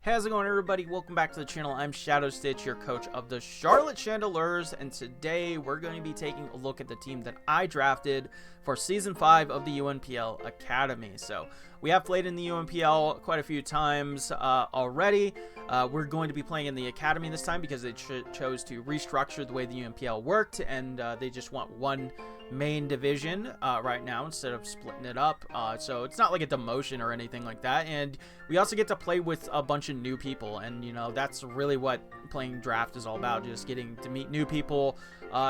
How's it going, everybody? Welcome back to the channel. I'm Shadow Stitch, your coach of the Charlotte Chandelures, and today we're going to be taking a look at the team that I drafted for Season 5 of the UNPL Academy. So we have played in the UNPL quite a few times already. We're going to be playing in the Academy this time because they chose to restructure the way the UNPL worked, and they just want one main division right now instead of splitting it up. So it's not like a demotion or anything like that, and we also get to play with a bunch of new people, and you know, that's really what playing draft is all about, just getting to meet new people,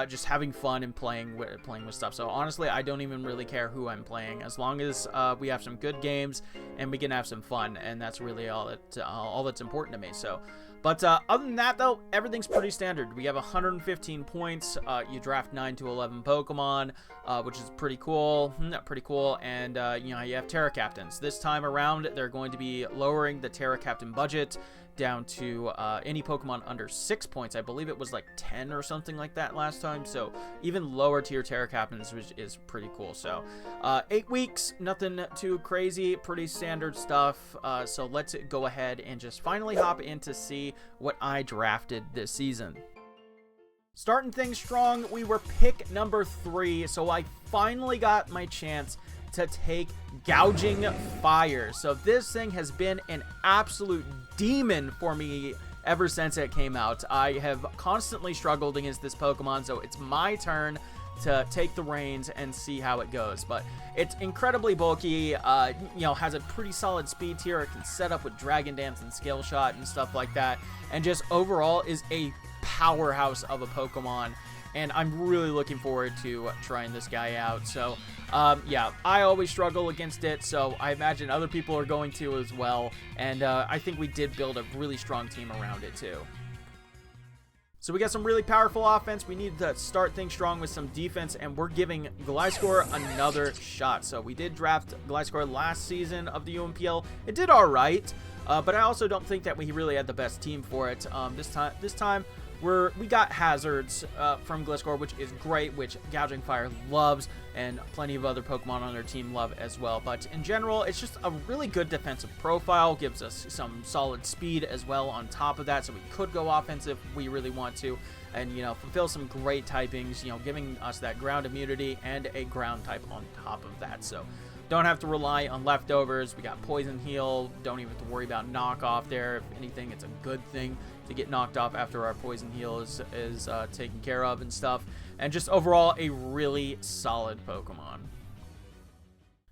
just having fun and playing with stuff. So honestly, I don't even really care who I'm playing, as long as we have some good games and we can have some fun, and that's really all that's important to me. So but other than that, though, everything's pretty standard. We have 115 points. You draft 9 to 11 Pokemon, which is pretty cool. And you know, you have Terra Captains. This time around, they're going to be lowering the Terra Captain budget down to any Pokemon under 6 points. I believe it was like 10 or something like that last time. So even lower tier Terra Captains, which is pretty cool. So 8 weeks, nothing too crazy, pretty standard stuff. So let's go ahead and just finally hop in to see what I drafted this season. Starting things strong, we were pick number 3. So I finally got my chance to take Gouging Fire. So this thing has been an absolute demon for me ever since it came out. I have constantly struggled against this Pokemon, so it's my turn to take the reins and see how it goes. But it's incredibly bulky, you know, has a pretty solid speed tier. It can set up with Dragon Dance and Scale Shot and stuff like that, and just overall is a powerhouse of a Pokemon. And I'm really looking forward to trying this guy out. So, yeah, I always struggle against it, so I imagine other people are going to as well. And I think we did build a really strong team around it, too. So we got some really powerful offense. We need to start things strong with some defense, and we're giving Gliscor another shot. So we did draft Gliscor last season of the UNPL. It did all right, but I also don't think that we really had the best team for it. This time, we got Hazards from Gliscor, which is great, which Gouging Fire loves, and plenty of other Pokemon on their team love as well. But in general, it's just a really good defensive profile, gives us some solid speed as well on top of that, so we could go offensive if we really want to, and you know, fulfill some great typings, you know, giving us that ground immunity and a ground type on top of that. So don't have to rely on leftovers. We got Poison Heal. Don't even have to worry about knockoff there. If anything, it's a good thing to get knocked off after our Poison Heal is taken care of and stuff. And just overall, a really solid Pokemon.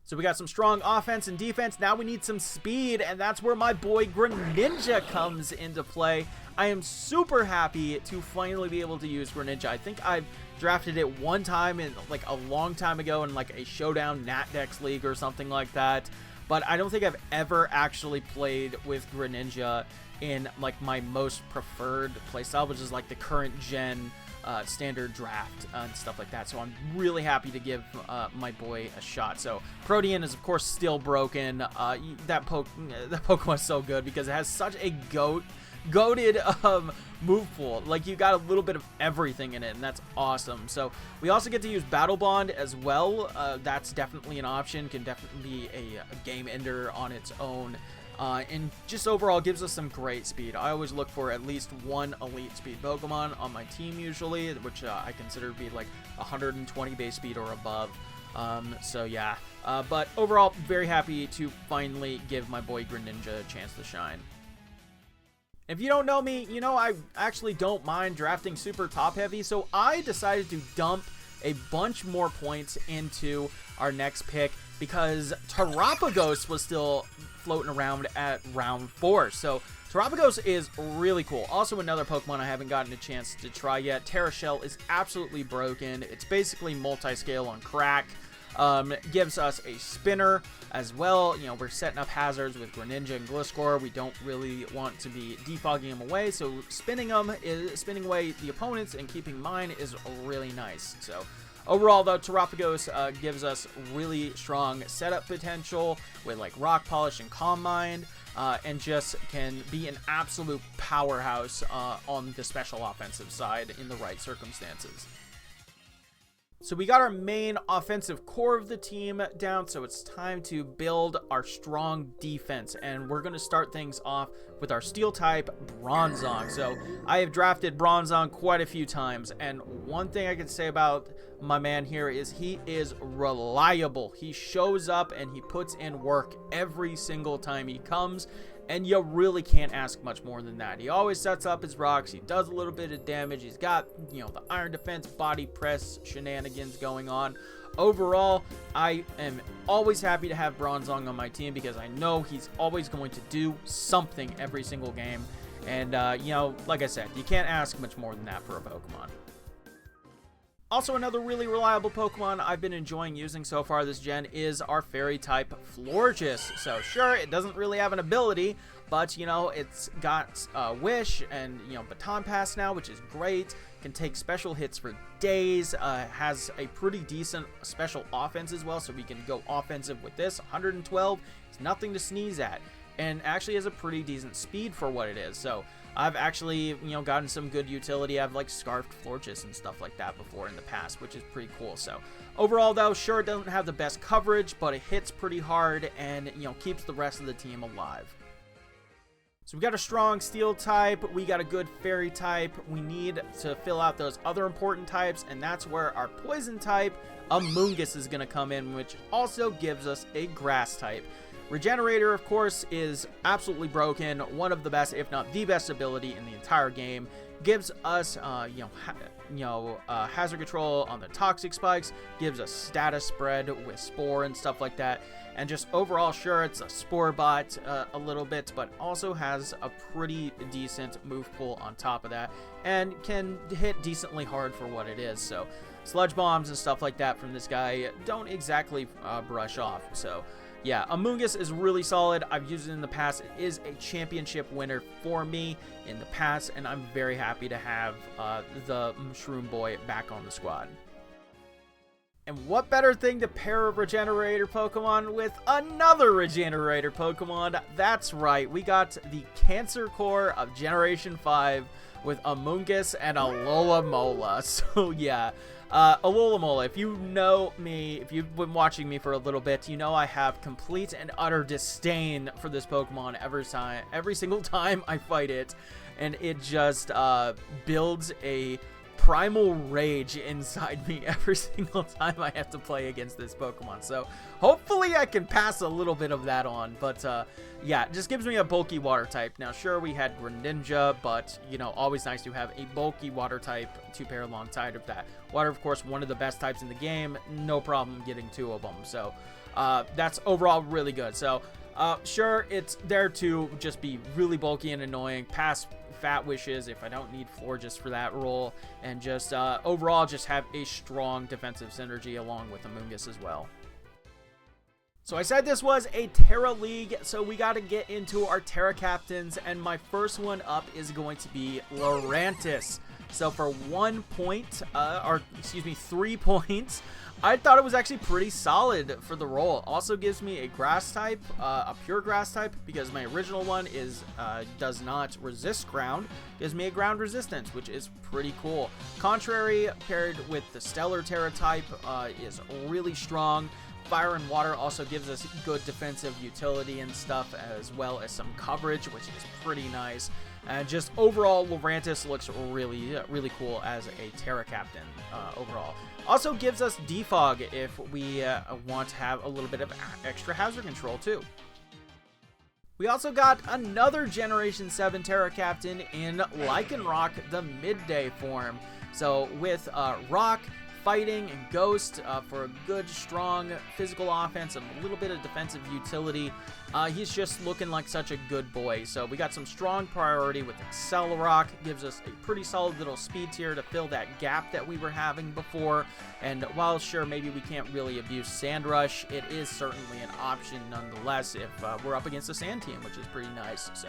So we got some strong offense and defense. Now we need some speed, and that's where my boy Greninja comes into play. I am super happy to finally be able to use Greninja. I think I've drafted it one time in like a long time ago in like a Showdown Natdex League or something like that, but I don't think I've ever actually played with Greninja in like my most preferred playstyle, which is like the current gen standard draft and stuff like that. So I'm really happy to give my boy a shot. So Protean is of course still broken. That Pokemon is so good because it has such a goated move pool. Like, you got a little bit of everything in it, and that's awesome. So we also get to use Battle Bond as well. That's definitely an option, can definitely be a game ender on its own. And just overall gives us some great speed. I always look for at least one elite speed Pokemon on my team usually, which I consider to be like 120 base speed or above. So yeah, but overall very happy to finally give my boy Greninja a chance to shine. If you don't know me, you know I actually don't mind drafting super top heavy, so I decided to dump a bunch more points into our next pick because Terapagos was still floating around at round 4. So Terapagos is really cool. Also another Pokemon I haven't gotten a chance to try yet. Terra Shell is absolutely broken. It's basically multi-scale on crack. Gives us a spinner as well. You know, we're setting up hazards with Greninja and Gliscor. We don't really want to be defogging them away, so spinning away the opponents and keeping mine is really nice. So overall, though, Terapagos gives us really strong setup potential with like Rock Polish and Calm Mind, and just can be an absolute powerhouse on the special offensive side in the right circumstances. So we got our main offensive core of the team down, so it's time to build our strong defense, and we're going to start things off with our steel type Bronzong. So I have drafted Bronzong quite a few times, and one thing I can say about my man here is he is reliable. He shows up and he puts in work every single time he comes, and you really can't ask much more than that. He always sets up his rocks. He does a little bit of damage. He's got, the iron defense, body press shenanigans going on. Overall, I am always happy to have Bronzong on my team because I know he's always going to do something every single game. And, like I said, you can't ask much more than that for a Pokemon. Also, another really reliable Pokemon I've been enjoying using so far this gen is our Fairy-type Florges. So, sure, it doesn't really have an ability, but, it's got Wish and, Baton Pass now, which is great. Can take special hits for days. Has a pretty decent special offense as well, so we can go offensive with this. 112 is nothing to sneeze at. And actually has a pretty decent speed for what it is. So I've actually, gotten some good utility. I've scarfed Florges and stuff like that before in the past, which is pretty cool. So overall though, sure, it doesn't have the best coverage, but it hits pretty hard and, keeps the rest of the team alive. So we got a strong steel type, we got a good fairy type, we need to fill out those other important types, and that's where our poison type, Amoonguss, is going to come in, which also gives us a grass type. Regenerator, of course, is absolutely broken. One of the best, if not the best ability in the entire game. Gives us, hazard control on the toxic spikes. Gives us status spread with Spore and stuff like that. And just overall, sure, it's a Spore bot a little bit, but also has a pretty decent move pool on top of that. And can hit decently hard for what it is. So, sludge bombs and stuff like that from this guy don't exactly brush off. So, yeah, Amoonguss is really solid. I've used it in the past. It is a championship winner for me in the past, and I'm very happy to have the Mushroom Boy back on the squad. And what better thing to pair a Regenerator Pokemon with another Regenerator Pokemon? That's right, we got the Cancer Core of Generation 5 with Amoonguss and Alola. So yeah, Alola, if you know me, if you've been watching me for a little bit, you know I have complete and utter disdain for this Pokemon every single time I fight it, and it just builds a primal rage inside me every single time I have to play against this Pokemon. So hopefully I can pass a little bit of that on, but yeah, it just gives me a bulky water type. Now sure, we had Greninja, but always nice to have a bulky water type to pair alongside of that. Water, of course, one of the best types in the game, no problem getting two of them, so that's overall really good. So sure, it's there to just be really bulky and annoying, pass Fat Wishes if I don't need Florges for that role, and just overall just have a strong defensive synergy along with Amoonguss as well. So I said this was a Terra League, so we got to get into our Terra Captains, and my first one up is going to be Lurantis. So for 1 point, 3 points, I thought it was actually pretty solid for the role. Also gives me a grass type, a pure grass type, because my original one does not resist ground. Gives me a ground resistance, which is pretty cool. Contrary paired with the Stellar Terra type is really strong. Fire and Water also gives us good defensive utility and stuff, as well as some coverage, which is pretty nice. And just overall, Lurantis looks really, really cool as a Terra Captain overall. Also gives us Defog if we want to have a little bit of extra hazard control too. We also got another Generation 7 Terra Captain in Lycanroc, the midday form. So with Rock, Fighting, and Ghost for a good, strong physical offense and a little bit of defensive utility. He's just looking like such a good boy. So we got some strong priority with Accelerock. Gives us a pretty solid little speed tier to fill that gap that we were having before. And while sure, maybe we can't really abuse Sand Rush, it is certainly an option nonetheless if we're up against a Sand team, which is pretty nice. So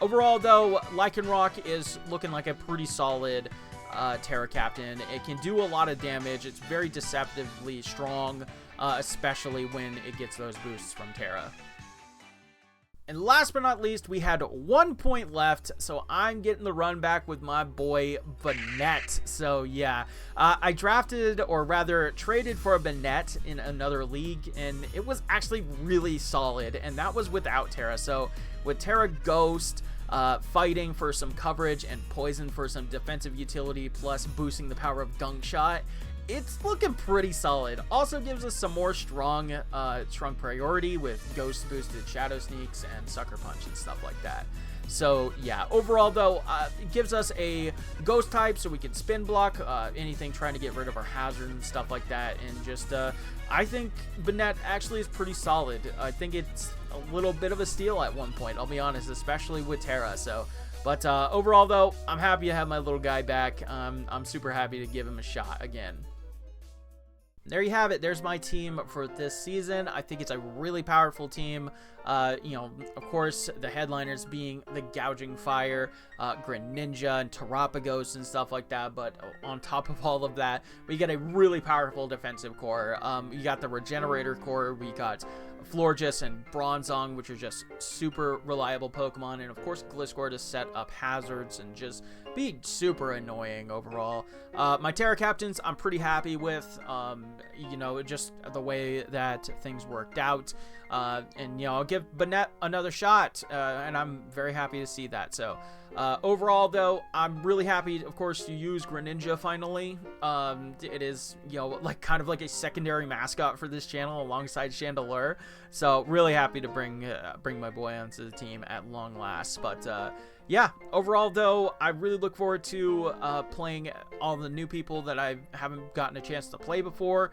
overall, though, Lycanroc is looking like a pretty solid Terra Captain. It can do a lot of damage. It's very deceptively strong, especially when it gets those boosts from Terra. And last but not least, we had 1 point left, so I'm getting the run back with my boy Bennett. So yeah, I drafted, or rather traded for a Bennett in another league, and it was actually really solid, and that was without Terra. So with Terra Ghost, fighting for some coverage and poison for some defensive utility, plus boosting the power of Gunk Shot, it's looking pretty solid. Also gives us some more strong priority with Ghost boosted Shadow Sneaks and Sucker Punch and stuff like that. So yeah, overall though, it gives us a Ghost type so we can spin block anything trying to get rid of our hazard and stuff like that. And just I think Bennett actually is pretty solid. I think it's a little bit of a steal at one point, I'll be honest, especially with Terra. So but overall though, I'm happy to have my little guy back. I'm super happy to give him a shot again. There you have it. There's my team for this season. I think it's a really powerful team. You know, of course, the headliners being the Gouging Fire, Greninja, and Terapagos and stuff like that. But on top of all of that, we get a really powerful defensive core. You got the Regenerator core. We got Florges and Bronzong, which are just super reliable Pokemon. And of course, Gliscor to set up hazards and just be super annoying overall. My Terra Captains, I'm pretty happy with. You know, just the way that things worked out. And, you know, I'll give Bennett another shot, and I'm very happy to see that. So, overall, though, I'm really happy, of course, to use Greninja finally. It is, you know, like kind of like a secondary mascot for this channel alongside Chandelure. So, really happy to bring my boy onto the team at long last. But, yeah, overall, though, I really look forward to playing all the new people that I haven't gotten a chance to play before.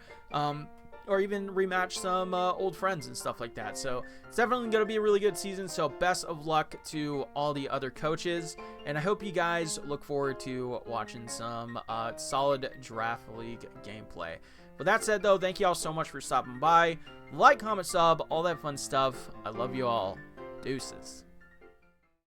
Or even rematch some old friends and stuff like that. So it's definitely going to be a really good season. So best of luck to all the other coaches. And I hope you guys look forward to watching some solid Draft League gameplay. With that said, though, thank you all so much for stopping by. Like, comment, sub, all that fun stuff. I love you all. Deuces.